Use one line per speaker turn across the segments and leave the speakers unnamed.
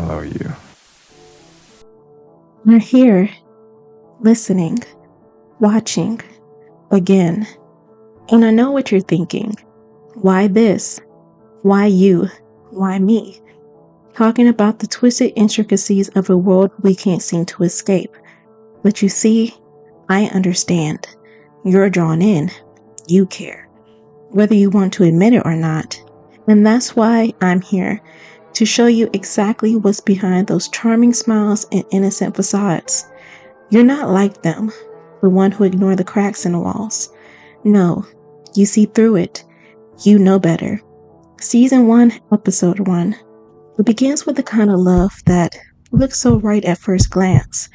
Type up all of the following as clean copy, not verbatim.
Hello, you.
We're here, listening, watching, again. And I know what you're thinking. Why this? Why you? Why me? Talking about the twisted intricacies of a world we can't seem to escape. But you see, I understand. You're drawn in. You care. Whether you want to admit it or not. And that's why I'm here. To show you exactly what's behind those charming smiles and innocent facades. You're not like them, the one who ignore the cracks in the walls. No, you see through it. You know better. Season 1, Episode 1. It begins with the kind of love that looks so right at first glance.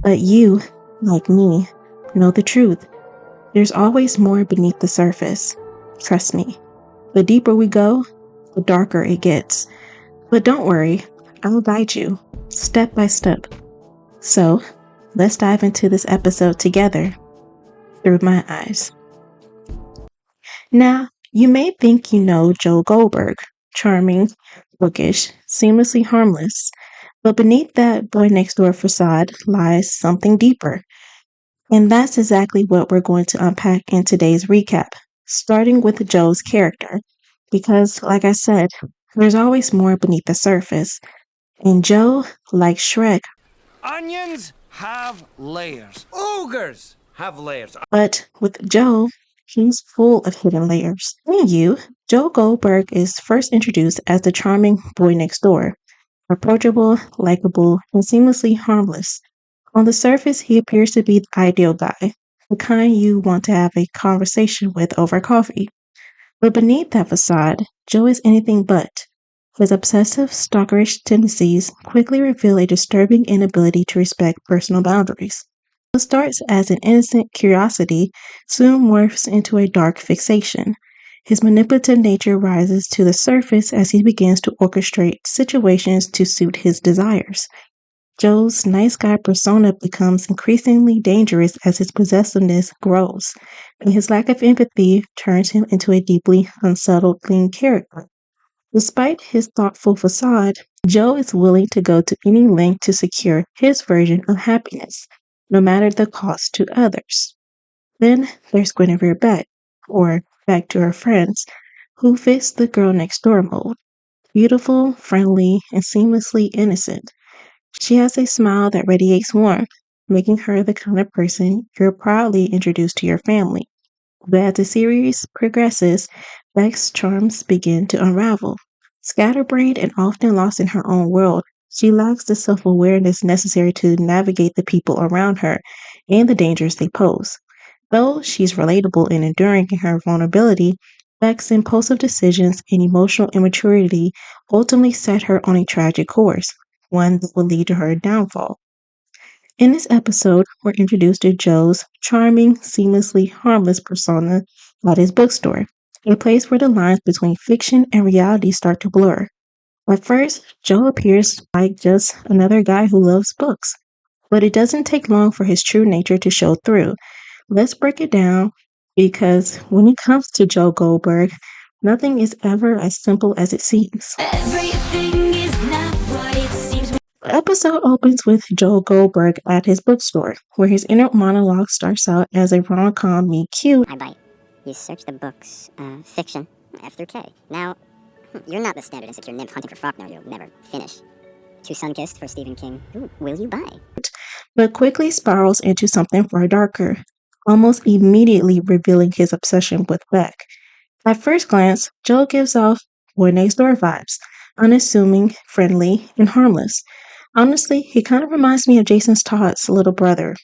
But you, like me, know the truth. There's always more beneath the surface. Trust me. The deeper we go, the darker it gets. But don't worry, I'll guide you, step by step. So, let's dive into this episode together, through my eyes. Now, you may think you know Joe Goldberg, charming, bookish, seamlessly harmless, but beneath that boy next door facade lies something deeper. And that's exactly what we're going to unpack in today's recap, starting with Joe's character. Because, like I said, there's always more beneath the surface. And Joe, like Shrek,
Onions have layers. Ogres have layers.
but with Joe, he's full of hidden layers. In You, Joe Goldberg is first introduced as the charming boy next door, approachable, likable, and seamlessly harmless. On the surface, he appears to be the ideal guy, the kind you want to have a conversation with over coffee. But beneath that facade, Joe is anything but. His obsessive, stalkerish tendencies quickly reveal a disturbing inability to respect personal boundaries. What starts as an innocent curiosity soon morphs into a dark fixation. His manipulative nature rises to the surface as he begins to orchestrate situations to suit his desires. Joe's nice guy persona becomes increasingly dangerous as his possessiveness grows, and his lack of empathy turns him into a deeply unsettling character. Despite his thoughtful facade, Joe is willing to go to any length to secure his version of happiness, no matter the cost to others. Then there's Guinevere Beck, or Back to Her Friends, who fits the girl next door mold. Beautiful, friendly, and seamlessly innocent. She has a smile that radiates warmth, making her the kind of person you're proudly introduced to your family. But as the series progresses, Beck's charms begin to unravel. Scatterbrained and often lost in her own world, she lacks the self awareness necessary to navigate the people around her and the dangers they pose. Though she's relatable and enduring in her vulnerability, Beck's impulsive decisions and emotional immaturity ultimately set her on a tragic course, one that will lead to her downfall. In this episode, we're introduced to Joe's charming, seamlessly harmless persona at his bookstore, a place where the lines between fiction and reality start to blur. At first, Joe appears like just another guy who loves books, but it doesn't take long for his true nature to show through. Let's break it down because when it comes to Joe Goldberg, nothing is ever as simple as it seems.
Everything is not what it seems.
The episode opens with Joe Goldberg at his bookstore, where his inner monologue starts out as a rom-com meet cute.
I bite. You search the books, fiction, F through K. Now, you're not the standard insecure nymph hunting for Faulkner you'll never finish. Too sun-kissed for Stephen King. Who will you buy?
But quickly spirals into something far darker, almost immediately revealing his obsession with Beck. At first glance, Joe gives off boy next door vibes, unassuming, friendly, and harmless. Honestly, he kind of reminds me of Jason Todd's little brother,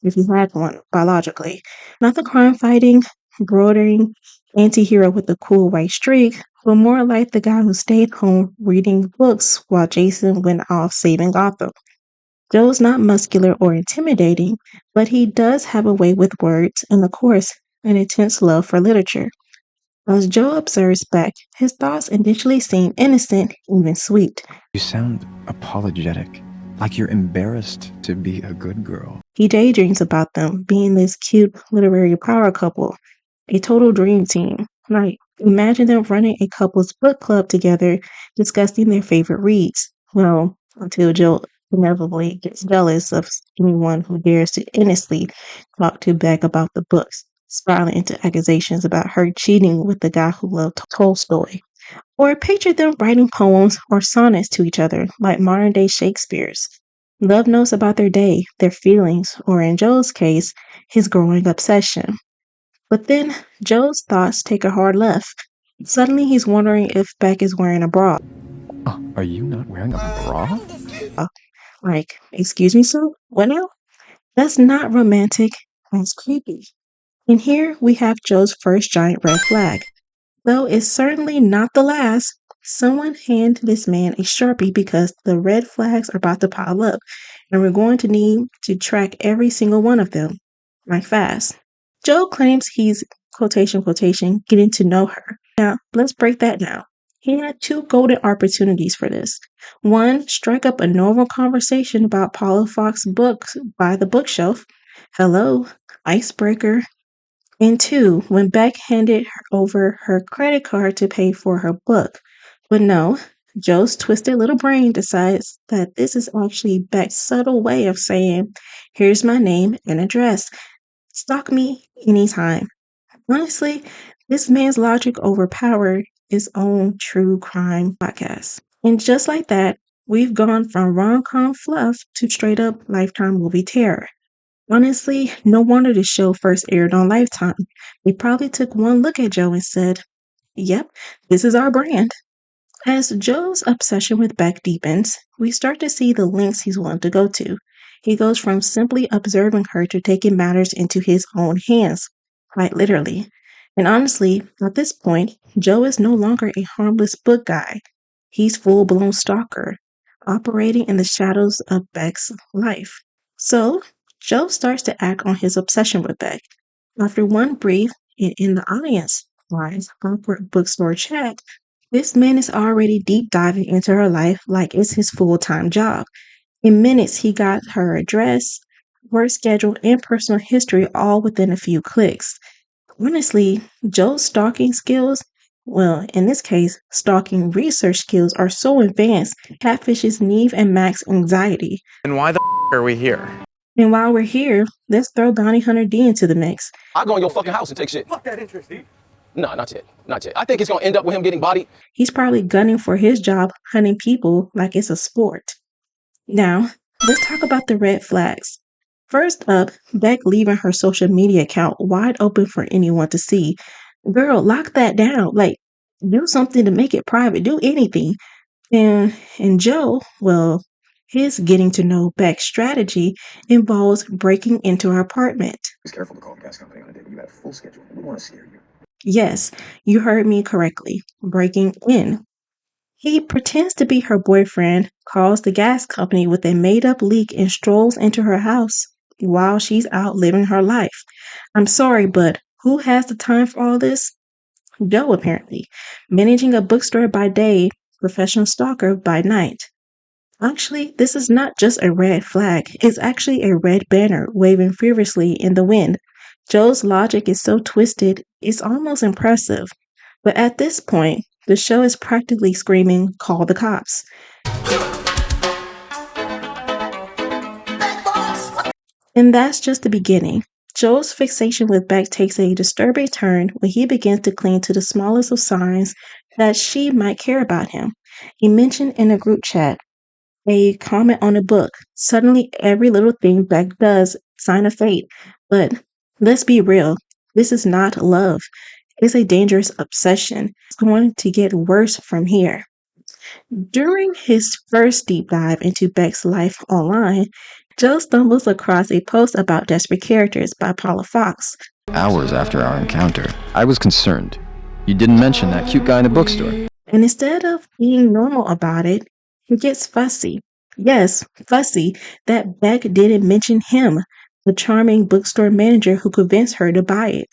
if he had one, biologically. Not the crime-fighting, brooding anti-hero with the cool white streak, but more like the guy who stayed home reading books while Jason went off saving Gotham. Joe's not muscular or intimidating, but he does have a way with words and, of course, an intense love for literature. As Joe observes Beck, his thoughts initially seem innocent, even sweet.
You sound apologetic, like you're embarrassed to be a good girl.
He daydreams about them being this cute literary power couple, a total dream team. Like, imagine them running a couple's book club together, discussing their favorite reads. Well, until Joe inevitably gets jealous of anyone who dares to innocently talk to Beck about the books, spiraling into accusations about her cheating with the guy who loved Tolstoy. Or picture them writing poems or sonnets to each other, like modern day Shakespeare's. Love notes about their day, their feelings, or in Joe's case, his growing obsession. But then Joe's thoughts take a hard left. Suddenly he's wondering if Beck is wearing a bra.
Oh, are you not wearing a bra?
Like, excuse me, sir? What now? That's not romantic. That's creepy. And here we have Joe's first giant red flag. Though it's certainly not the last, someone hand this man a Sharpie because the red flags are about to pile up, and we're going to need to track every single one of them, like fast. Joe claims he's quotation, getting to know her. Now, let's break that down. He had two golden opportunities for this. One, strike up a normal conversation about Paula Fox's books by the bookshelf. Hello, icebreaker. And two, when Beck handed over her credit card to pay for her book. But no, Joe's twisted little brain decides that this is actually Beck's subtle way of saying, here's my name and address. Stalk me anytime. Honestly, this man's logic overpowered his own true crime podcast. And just like that, we've gone from rom-com fluff to straight up Lifetime movie terror. Honestly, no wonder the show first aired on Lifetime. They probably took one look at Joe and said, yep, this is our brand. As Joe's obsession with Beck deepens, we start to see the lengths he's willing to go to. He goes from simply observing her to taking matters into his own hands, quite literally. And honestly, at this point, Joe is no longer a harmless book guy. He's full-blown stalker, operating in the shadows of Beck's life. So, Joe starts to act on his obsession with Beck. After one brief and in the audience wise awkward bookstore chat, this man is already deep diving into her life like it's his full-time job. In minutes, he got her address, work schedule, and personal history all within a few clicks. Honestly, Joe's stalking skills, well, in this case, stalking research skills are so advanced, catfishes Neve and Max anxiety.
And why the are we here?
And while we're here, let's throw Bounty Hunter D into the mix.
I'll go in your fucking house and take shit. Fuck that interest, Steve. No, not yet. Not yet. I think it's gonna end up with him getting bodied.
He's probably gunning for his job, hunting people like it's a sport. Now, let's talk about the red flags. First up, Beck leaving her social media account wide open for anyone to see. Girl, lock that down. Like, do something to make it private. Do anything. And Joe, well, his getting to know Beck's strategy involves breaking into her apartment.
Be careful to call the gas company on a day when you had a full schedule. We want to scare you.
Yes, you heard me correctly. Breaking in. He pretends to be her boyfriend, calls the gas company with a made-up leak, and strolls into her house while she's out living her life. I'm sorry, but who has the time for all this? Joe, apparently. Managing a bookstore by day, professional stalker by night. Actually, this is not just a red flag. It's actually a red banner waving furiously in the wind. Joe's logic is so twisted, it's almost impressive. But at this point, the show is practically screaming, call the cops. And that's just the beginning. Joe's fixation with Beck takes a disturbing turn when he begins to cling to the smallest of signs that she might care about him. He mentioned in a group chat a comment on a book. Suddenly, every little thing Beck does, sign of fate. But let's be real, this is not love. It's a dangerous obsession. It's going to get worse from here. During his first deep dive into Beck's life online, Joe stumbles across a post about Desperate Characters by Paula Fox.
Hours after our encounter, I was concerned. You didn't mention that cute guy in a bookstore.
And instead of being normal about it, he gets fussy. Yes, fussy that Beck didn't mention him, the charming bookstore manager who convinced her to buy it.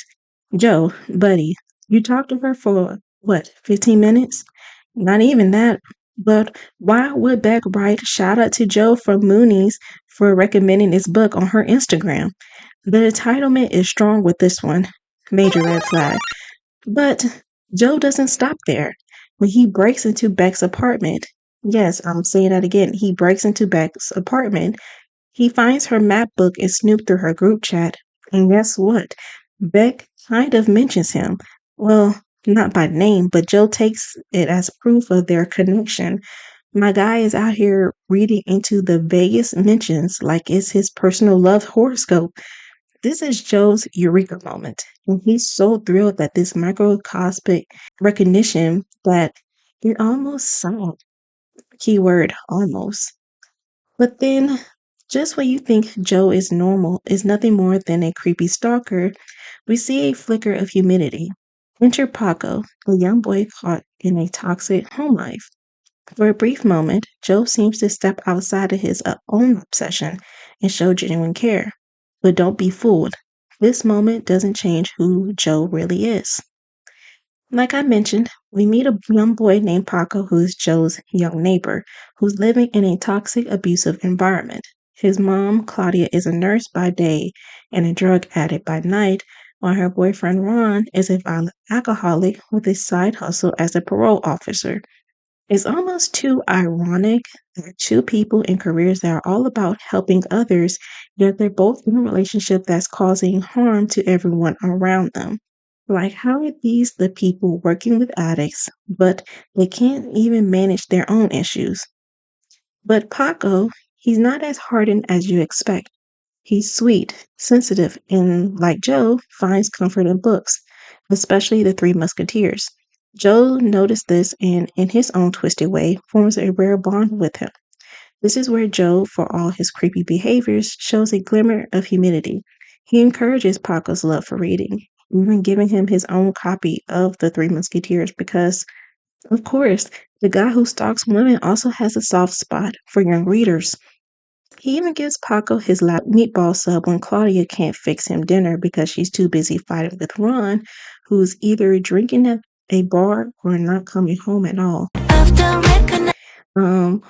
Joe, buddy, you talked to her for, 15 minutes? Not even that. But why would Beck write shout out to Joe from Moonies for recommending this book on her Instagram? The entitlement is strong with this one. Major red flag. But Joe doesn't stop there. When he breaks into Beck's apartment, Yes, I'm saying that again. He breaks into Beck's apartment. He finds her map book and snoop through her group chat. And guess what? Beck kind of mentions him. Well, not by name, but Joe takes it as proof of their connection. My guy is out here reading into the vaguest mentions like it's his personal love horoscope. This is Joe's eureka moment. And he's so thrilled that this microcosmic recognition that it almost sad. Keyword almost. But then, just when you think Joe is normal, is nothing more than a creepy stalker, we see a flicker of humidity. Enter Paco, a young boy caught in a toxic home life. For a brief moment, Joe seems to step outside of his own obsession and show genuine care. But don't be fooled. This moment doesn't change who Joe really is. Like I mentioned, we meet a young boy named Paco who is Joe's young neighbor, who's living in a toxic, abusive environment. His mom, Claudia, is a nurse by day and a drug addict by night, while her boyfriend Ron is a violent alcoholic with a side hustle as a parole officer. It's almost too ironic that two people in careers that are all about helping others, yet they're both in a relationship that's causing harm to everyone around them. Like, how are these the people working with addicts, but they can't even manage their own issues? But Paco, he's not as hardened as you expect. He's sweet, sensitive, and like Joe, finds comfort in books, especially The Three Musketeers. Joe noticed this and, in his own twisted way, forms a rare bond with him. This is where Joe, for all his creepy behaviors, shows a glimmer of humanity. He encourages Paco's love for reading, even giving him his own copy of The Three Musketeers because, of course, the guy who stalks women also has a soft spot for young readers. He even gives Paco his lab meatball sub when Claudia can't fix him dinner because she's too busy fighting with Ron, who's either drinking at a bar or not coming home at all.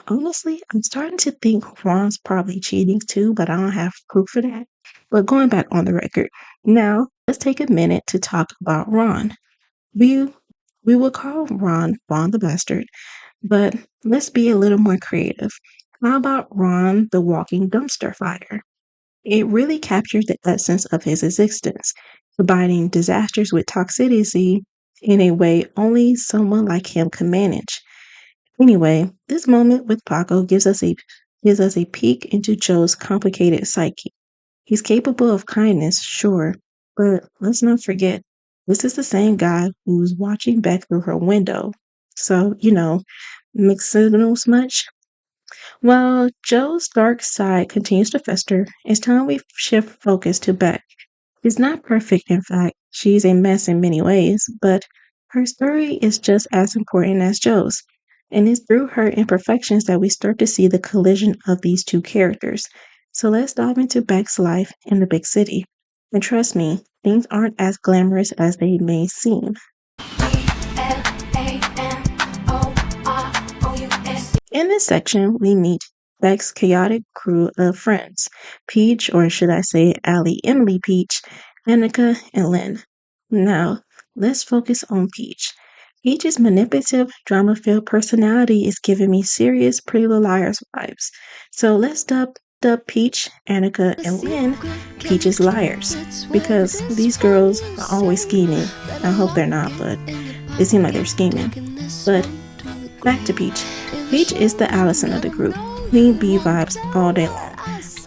Honestly, I'm starting to think Ron's probably cheating too, but I don't have proof of that. But going back on the record, now let's take a minute to talk about Ron. We we will call Ron the Bastard, but let's be a little more creative. How about Ron the walking dumpster fire? It really captures the essence of his existence, combining disasters with toxicity in a way only someone like him can manage. Anyway, this moment with Paco gives us a peek into Joe's complicated psyche. He's capable of kindness, sure, but let's not forget, this is the same guy who's watching Beck through her window. So, mixed signals much? While Joe's dark side continues to fester, it's time we shift focus to Beck. She's not perfect, in fact, she's a mess in many ways, but her story is just as important as Joe's. And it's through her imperfections that we start to see the collision of these two characters. So let's dive into Beck's life in the big city. And trust me, things aren't as glamorous as they may seem. In this section, we meet Beck's chaotic crew of friends, Peach, or should I say Allie, Emily, Peach, Annika, and Lynn. Now, let's focus on Peach. Peach's manipulative, drama-filled personality is giving me serious Pretty Little Liars vibes. So let's dub Peach, Annika, and Lynn Peach's liars, because these girls are always scheming. I hope they're not, but they seem like they're scheming. But back to Peach. Peach is the Allison of the group. Queen Bee vibes all day long.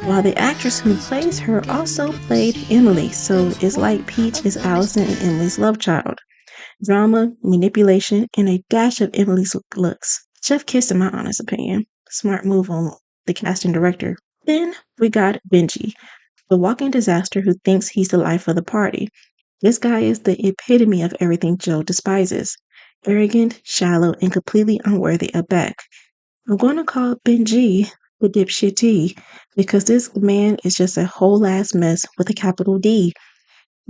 While the actress who plays her also played Emily, so it's like Peach is Allison and Emily's love child. Drama, manipulation, and a dash of Emily's looks. Chef kiss in my honest opinion. Smart move on the casting director. Then we got Benji, the walking disaster who thinks he's the life of the party. This guy is the epitome of everything Joe despises. Arrogant, shallow, and completely unworthy of Beck. I'm going to call Benji the dipshitty because this man is just a whole ass mess with a capital D.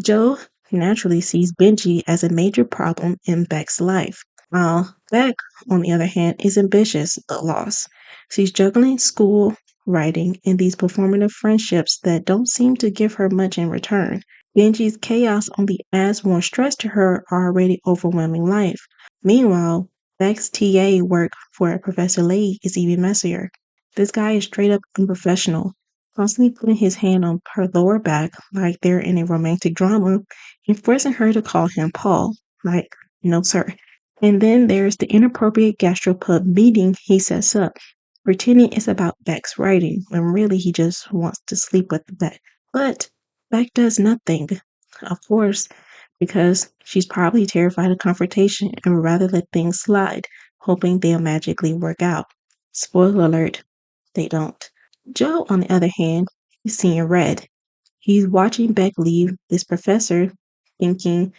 Joe naturally sees Benji as a major problem in Beck's life, while Beck, on the other hand, is ambitious but lost. She's juggling school, writing, and these performative friendships that don't seem to give her much in return. Benji's chaos only adds more stress to her already overwhelming life. Meanwhile, Beck's TA work for Professor Lee is even messier. This guy is straight up unprofessional, constantly putting his hand on her lower back like they're in a romantic drama and forcing her to call him Paul. Like, no, sir. And then there's the inappropriate gastropub meeting he sets up, pretending it's about Beck's writing when really he just wants to sleep with Beck. But Beck does nothing. Of course, because she's probably terrified of confrontation and would rather let things slide, hoping they'll magically work out. Spoiler alert, they don't. Joe, on the other hand, is seeing red. He's watching Beck leave this professor, thinking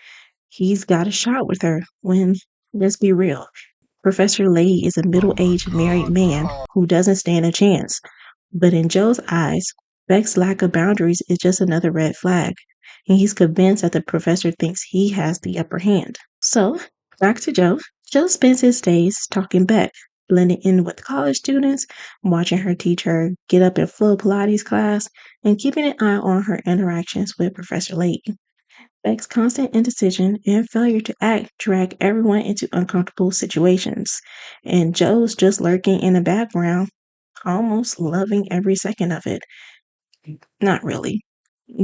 he's got a shot with her when, let's be real, Professor Lay is a middle aged married man who doesn't stand a chance. But in Joe's eyes, Beck's lack of boundaries is just another red flag, and he's convinced that the professor thinks he has the upper hand. So, back to Joe. Joe spends his days talking Beck, blending in with college students, watching her teach her get up and flow Pilates class, and keeping an eye on her interactions with Professor Layton. Beck's constant indecision and failure to act drag everyone into uncomfortable situations, and Joe's just lurking in the background, almost loving every second of it. Not really.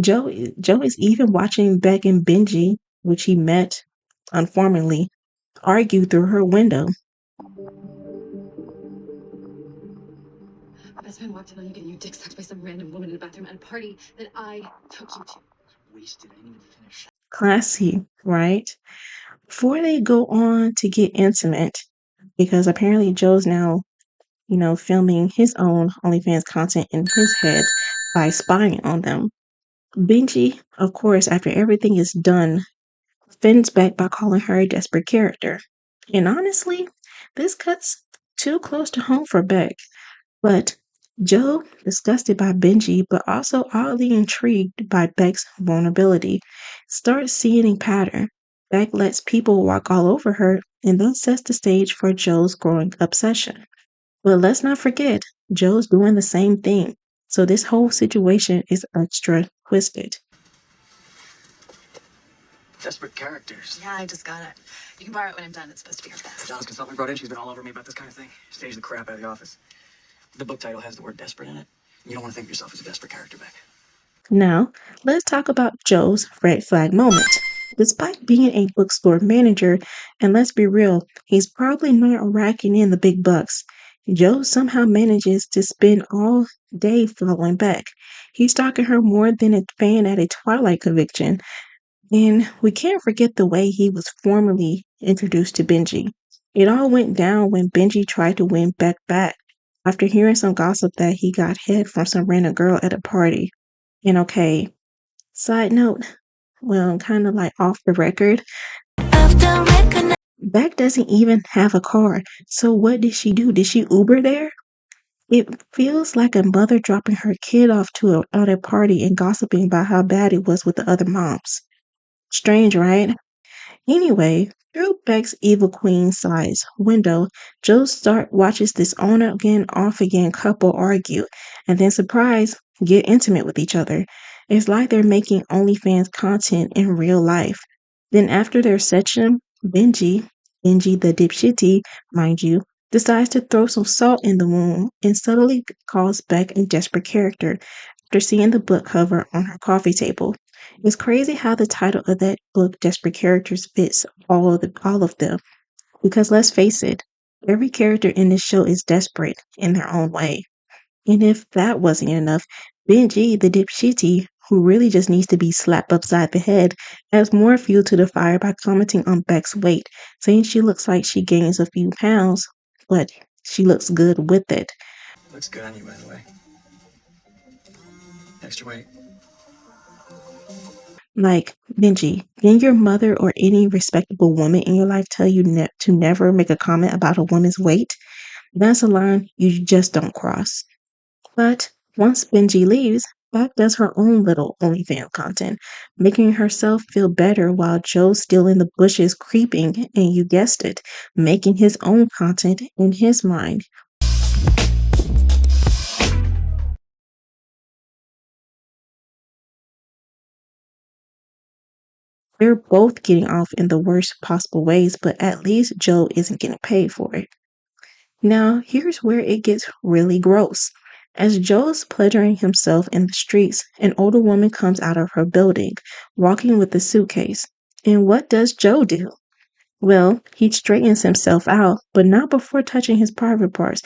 Joe is even watching Beck and Benji, which he met unfortunately, argue through her window.
My best friend walked in on you getting your dick sucked by some random woman in a bathroom at a party that I took you to.
Wasted. I didn't even finish.
Classy, right? Before they go on to get intimate, because apparently Joe's now, filming his own OnlyFans content in his head by spying on them. Benji, of course, after everything is done, fends back by calling her a desperate character. And honestly, this cuts too close to home for Beck. But Joe, disgusted by Benji, but also oddly intrigued by Beck's vulnerability, starts seeing a pattern. Beck lets people walk all over her and then sets the stage for Joe's growing obsession. But let's not forget, Joe's doing the same thing. So this whole situation is extra twisted.
Desperate characters.
Yeah, I just got it. You can borrow it when I'm done. It's supposed to be your best.
John's consultant brought in. She's been all over me about this kind of thing. Staged the crap out of the office. The book title has the word desperate in it. You don't want to think of yourself as a desperate character, Beck.
Now, let's talk about Joe's red flag moment. Despite being a bookstore manager, and let's be real, he's probably not racking in the big bucks. Joe somehow manages to spend all day following Beck. He's stalking her more than a fan at a Twilight convention. And we can't forget the way he was formally introduced to Benji. It all went down when Benji tried to win Beck back after hearing some gossip that he got head from some random girl at a party. And okay, side note, well, kind of like off the record, Beck doesn't even have a car. So what did she do? Did she Uber there? It feels like a mother dropping her kid off at a party and gossiping about how bad it was with the other moms. Strange, right? Anyway, through Beck's evil queen size window, Joe Stark watches this on again, off again couple argue, and then surprise, get intimate with each other. It's like they're making OnlyFans content in real life. Then after their session, Benji the dipshitty, mind you, decides to throw some salt in the wound and subtly calls Beck a desperate character after seeing the book cover on her coffee table. It's crazy how the title of that book, Desperate Characters, fits all of them. Because let's face it, every character in this show is desperate in their own way. And if that wasn't enough, Benji, the dipshitty, who really just needs to be slapped upside the head, adds more fuel to the fire by commenting on Beck's weight, saying she looks like she gains a few pounds, but she looks good with it.
Looks good on you, by the way. Extra weight.
Like, Benji, didn't your mother or any respectable woman in your life tell you to never make a comment about a woman's weight? That's a line you just don't cross. But once Benji leaves, Beck does her own little OnlyFans content, making herself feel better while Joe's still in the bushes creeping, and you guessed it, making his own content in his mind. They're both getting off in the worst possible ways, but at least Joe isn't getting paid for it. Now, here's where it gets really gross. As Joe's pleasuring himself in the streets, an older woman comes out of her building, walking with a suitcase. And what does Joe do? Well, he straightens himself out, but not before touching his private parts,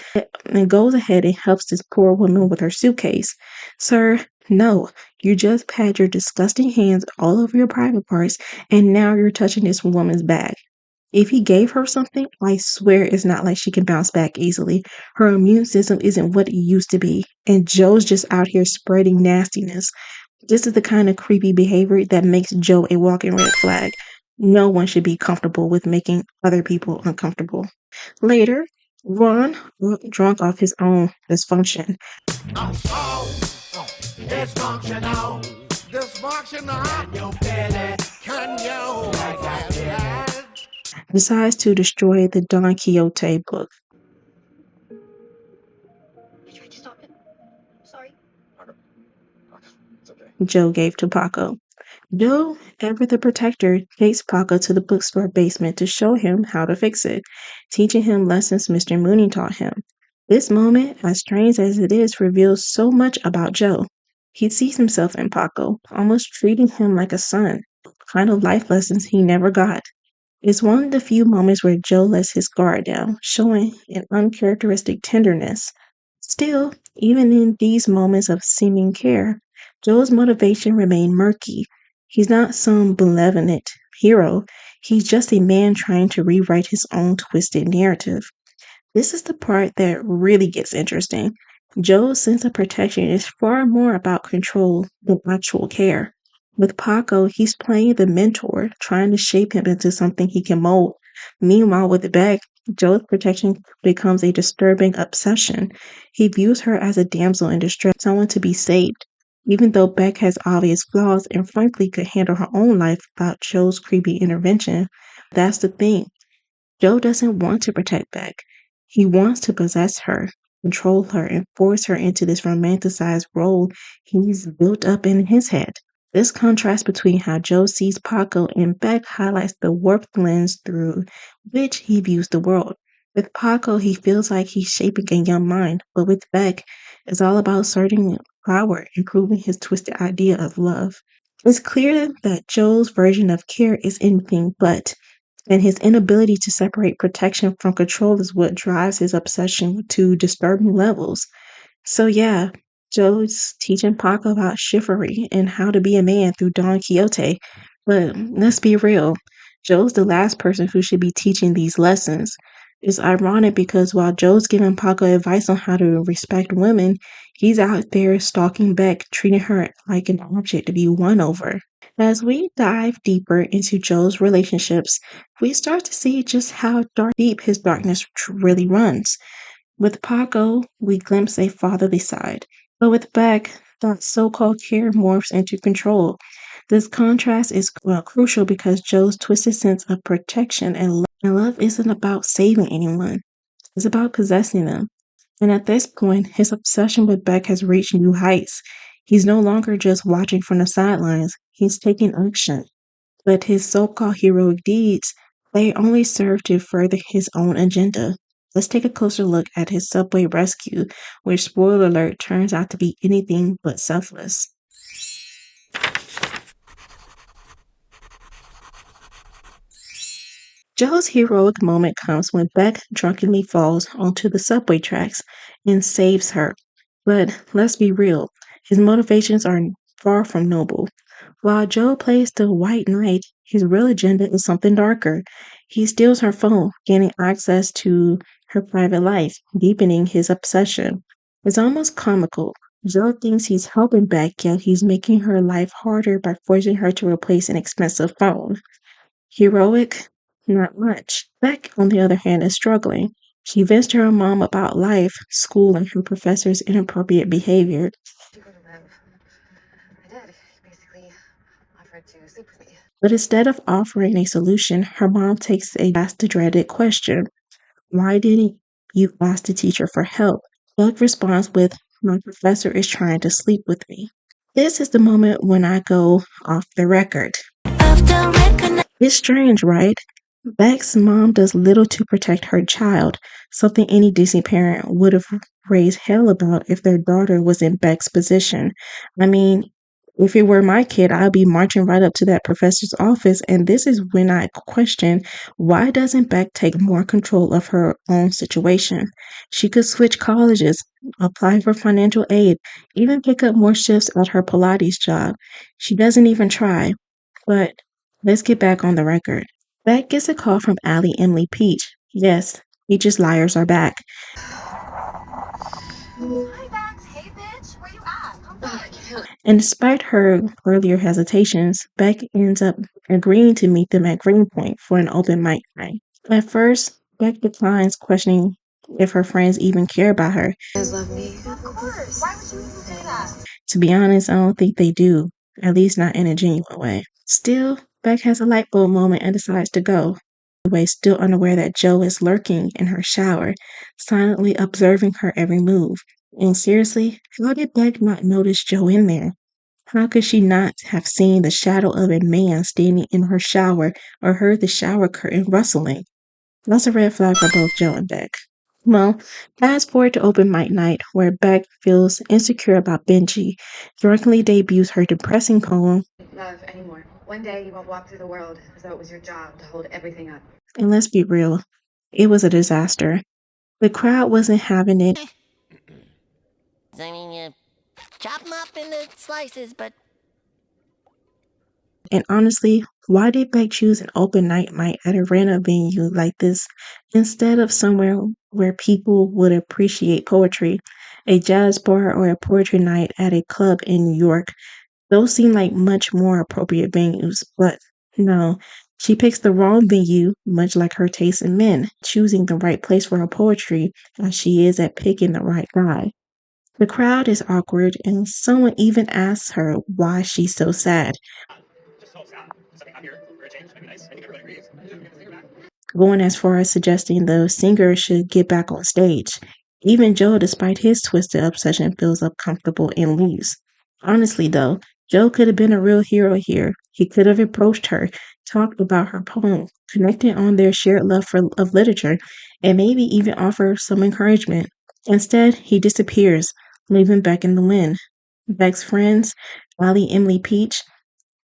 and goes ahead and helps this poor woman with her suitcase. Sir, no, you just had your disgusting hands all over your private parts, and now you're touching this woman's bag. If he gave her something, I swear it's not like she can bounce back easily. Her immune system isn't what it used to be, and Joe's just out here spreading nastiness. This is the kind of creepy behavior that makes Joe a walking red flag. No one should be comfortable with making other people uncomfortable. Later, Ron, drunk off his own dysfunction,
Dysfunctional. Dysfunctional. Can you feel it? Can you feel it?
decides to destroy the Don Quixote book.
I tried to stop it. Sorry.
It's okay.
Joe gave to Paco. Joe, ever the protector, takes Paco to the bookstore basement to show him how to fix it, teaching him lessons Mr. Mooney taught him. This moment, as strange as it is, reveals so much about Joe. He sees himself in Paco, almost treating him like a son, kind of life lessons he never got. It's one of the few moments where Joe lets his guard down, showing an uncharacteristic tenderness. Still, even in these moments of seeming care, Joe's motivation remained murky. He's not some benevolent hero, he's just a man trying to rewrite his own twisted narrative. This is the part that really gets interesting. Joe's sense of protection is far more about control than actual care. With Paco, he's playing the mentor, trying to shape him into something he can mold. Meanwhile, with Beck, Joe's protection becomes a disturbing obsession. He views her as a damsel in distress, someone to be saved. Even though Beck has obvious flaws and frankly could handle her own life without Joe's creepy intervention, that's the thing. Joe doesn't want to protect Beck. He wants to possess her, control her, and force her into this romanticized role he's built up in his head. This contrast between how Joe sees Paco and Beck highlights the warped lens through which he views the world. With Paco, he feels like he's shaping a young mind, but with Beck, it's all about asserting power and proving his twisted idea of love. It's clear that Joe's version of care is anything but, and his inability to separate protection from control is what drives his obsession to disturbing levels. So yeah, Joe's teaching Paco about chivalry and how to be a man through Don Quixote. But let's be real, Joe's the last person who should be teaching these lessons. It's ironic because while Joe's giving Paco advice on how to respect women, he's out there stalking Beck, treating her like an object to be won over. As we dive deeper into Joe's relationships, we start to see just how deep his darkness really runs. With Paco, we glimpse a fatherly side, but with Beck, that so-called care morphs into control. This contrast is crucial because Joe's twisted sense of protection and love isn't about saving anyone, it's about possessing them. And at this point, his obsession with Beck has reached new heights. He's no longer just watching from the sidelines, he's taking action. But his so-called heroic deeds, they only serve to further his own agenda. Let's take a closer look at his subway rescue, which, spoiler alert, turns out to be anything but selfless. Joe's heroic moment comes when Beck drunkenly falls onto the subway tracks and saves her. But let's be real, his motivations are far from noble. While Joe plays the white knight, his real agenda is something darker. He steals her phone, gaining access to her private life, deepening his obsession. It's almost comical. Joe thinks he's helping Beck, yet he's making her life harder by forcing her to replace an expensive phone. Heroic? Not much. Beck, on the other hand, is struggling. She vents to her mom about life, school, and her professor's inappropriate behavior.
To go to live. I did. He basically offered to sleep with me.
But instead of offering a solution, her mom takes a ask the dreaded question. Why didn't you ask the teacher for help? Beck responds with, my professor is trying to sleep with me. This is the moment when I go off the record.
I've often recognize.
It's strange, right? Beck's mom does little to protect her child, something any Disney parent would have raised hell about if their daughter was in Beck's position. I mean, if it were my kid, I'd be marching right up to that professor's office, and this is when I question, why doesn't Beck take more control of her own situation? She could switch colleges, apply for financial aid, even pick up more shifts at her Pilates job. She doesn't even try. But let's get back on the record. Beck gets a call from Allie Emily Peach. Yes, Peach's liars are back.
Hi, Max. Hey, bitch. Where you at? Come back. I can't.
And despite her earlier hesitations, Beck ends up agreeing to meet them at Greenpoint for an open mic night. At first, Beck declines, questioning if her friends even care about her.
You guys love me? Of course. Why would you even say that?
To be honest, I don't think they do, at least not in a genuine way. Still, Beck has a light bulb moment and decides to go. Way, still unaware that Joe is lurking in her shower, silently observing her every move. And seriously, how did Beck not notice Joe in there? How could she not have seen the shadow of a man standing in her shower or heard the shower curtain rustling? That's a red flag for both Joe and Beck. Well, fast forward to open mic night, where Beck feels insecure about Benji, drunkenly debuts her depressing poem,
Love anymore. One day you won't walk through the world as though it was your job to hold everything up.
and let's be real, it was a disaster. The crowd wasn't having it,
I mean, you chop them up into slices, but
and honestly, why did Beck choose an open night mic at a random venue like this instead of somewhere where people would appreciate poetry? A jazz bar or a poetry night at a club in New York. Those seem like much more appropriate venues, but no. She picks the wrong venue, much like her taste in men, choosing the right place for her poetry as she is at picking the right guy. The crowd is awkward, and someone even asks her why she's so sad, going as far as suggesting the singer should get back on stage. Even Joe, despite his twisted obsession, feels uncomfortable and leaves. Honestly, though, Joe could have been a real hero here. He could have approached her, talked about her poem, connected on their shared love of literature, and maybe even offered some encouragement. Instead, he disappears, leaving Beck in the wind. Beck's friends, Allie Emily Peach,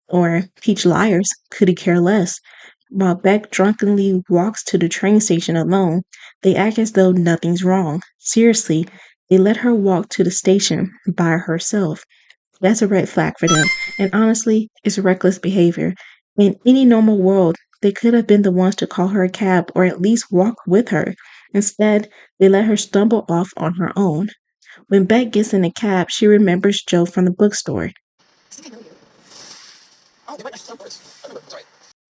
or Peach Liars, couldn't care less. While Beck drunkenly walks to the train station alone, they act as though nothing's wrong. Seriously, they let her walk to the station by herself. That's a red flag for them, and honestly, it's reckless behavior. In any normal world, they could have been the ones to call her a cab or at least walk with her. Instead, they let her stumble off on her own. When Beck gets in the cab, she remembers Joe from the bookstore.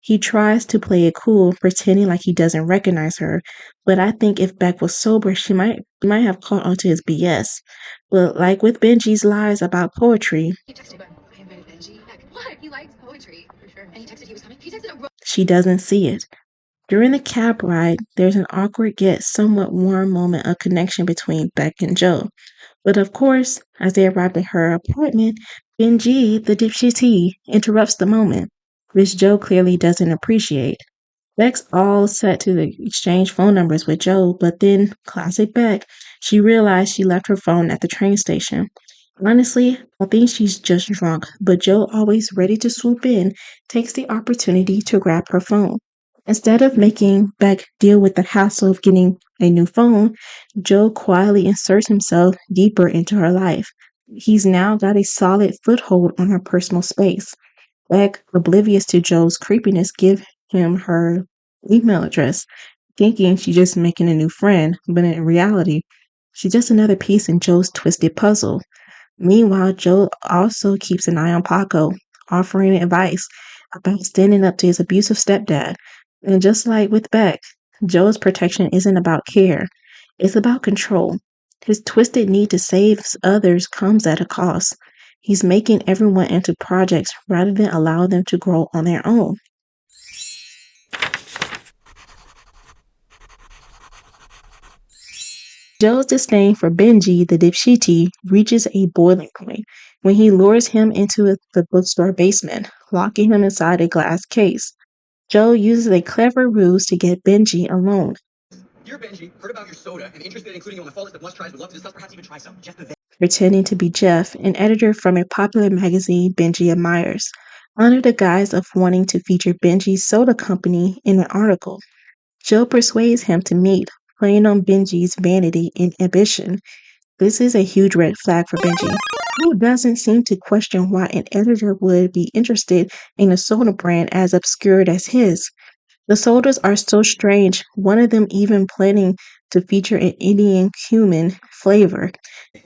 He tries to play it cool, pretending like he doesn't recognize her, but I think if Beck was sober, she might have caught onto his BS. But like with Benji's lies about poetry,
He texted, but I invited Benji. Heck, what? He likes poetry, for sure. And he texted he was coming. He texted a
she doesn't see it. During the cab ride, there's an awkward yet somewhat warm moment of connection between Beck and Joe. But of course, as they arrive at her apartment, Benji, the dipshitty, interrupts the moment, which Joe clearly doesn't appreciate. Beck's all set to exchange phone numbers with Joe, but then, classic Beck, she realized she left her phone at the train station. Honestly, I think she's just drunk, but Joe, always ready to swoop in, takes the opportunity to grab her phone. Instead of making Beck deal with the hassle of getting a new phone, Joe quietly inserts himself deeper into her life. He's now got a solid foothold on her personal space. Beck, oblivious to Joe's creepiness, gives him her email address, thinking she's just making a new friend, but in reality, she's just another piece in Joe's twisted puzzle. Meanwhile, Joe also keeps an eye on Paco, offering advice about standing up to his abusive stepdad. And just like with Beck, Joe's protection isn't about care, it's about control. His twisted need to save others comes at a cost. He's making everyone into projects rather than allow them to grow on their own. Joe's disdain for Benji, the dipshiti, reaches a boiling point when he lures him into the bookstore basement, locking him inside a glass case. Joe uses a clever ruse to get Benji alone.
Dear Benji, heard about your soda and interested in including you on the fall list of must-tries. Would love to discuss, perhaps even try some. Jeff the
Pretending to be Jeff, an editor from a popular magazine Benji admires, under the guise of wanting to feature Benji's soda company in an article. Joe persuades him to meet, playing on Benji's vanity and ambition. This is a huge red flag for Benji, who doesn't seem to question why an editor would be interested in a soda brand as obscure as his. The sodas are so strange, one of them even planning to feature an Indian cumin flavor.
You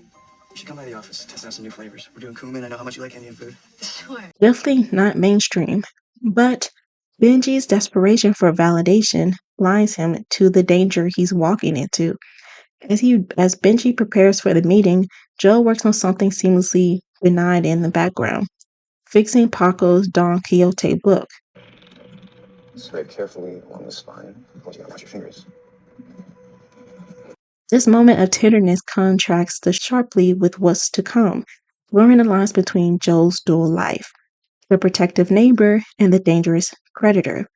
should come by the office, test out some new flavors. We're doing cumin. I know how much you like Indian food.
Sure.
Definitely not mainstream, but Benji's desperation for validation blinds him to the danger he's walking into. As Benji prepares for the meeting, Joe works on something seamlessly benign in the background, fixing Paco's Don Quixote book.
Scrape carefully along the spine. Hold you gotta watch your fingers.
This moment of tenderness contrasts sharply with what's to come, blurring the lines between Joe's dual life, the protective neighbor and the dangerous creditor.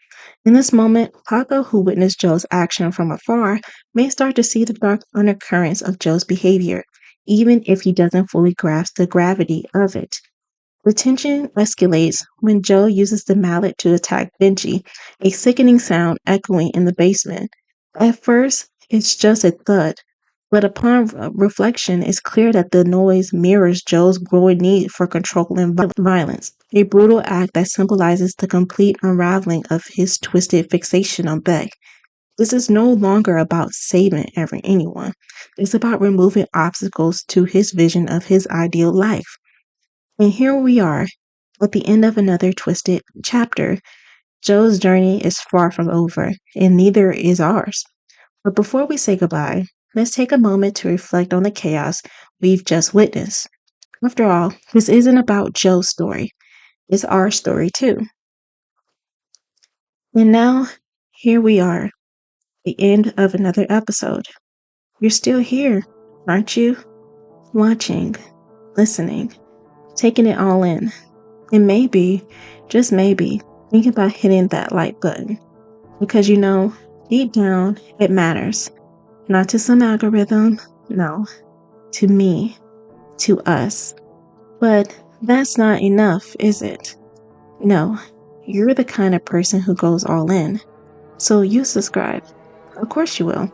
In this moment, Paco, who witnessed Joe's action from afar, may start to see the dark undercurrents of Joe's behavior, even if he doesn't fully grasp the gravity of it. The tension escalates when Joe uses the mallet to attack Benji, a sickening sound echoing in the basement. At first, it's just a thud, but upon reflection, it's clear that the noise mirrors Joe's growing need for control and violence, a brutal act that symbolizes the complete unraveling of his twisted fixation on Beck. This is no longer about saving anyone. It's about removing obstacles to his vision of his ideal life. And here we are, at the end of another twisted chapter. Joe's journey is far from over, and neither is ours. But before we say goodbye, let's take a moment to reflect on the chaos we've just witnessed. After all, this isn't about Joe's story. It's our story too. And now, here we are, the end of another episode. You're still here, aren't you? Watching, listening, taking it all in. And maybe, just maybe, think about hitting that like button. Because deep down, it matters. Not to some algorithm, no. To me, to us. But that's not enough, is it? No, you're the kind of person who goes all in. So you subscribe. Of course you will.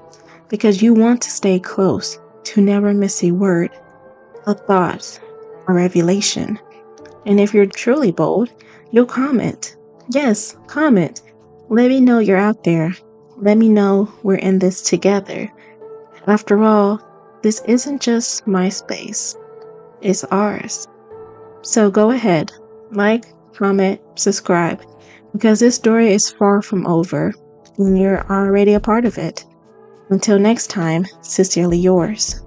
Because you want to stay close, to never miss a word, a thought, a revelation. And if you're truly bold, you'll comment. Yes, comment. Let me know you're out there. Let me know we're in this together. After all, this isn't just my space. It's ours. So go ahead, like, comment, subscribe, because this story is far from over, and you're already a part of it. Until next time, sincerely yours.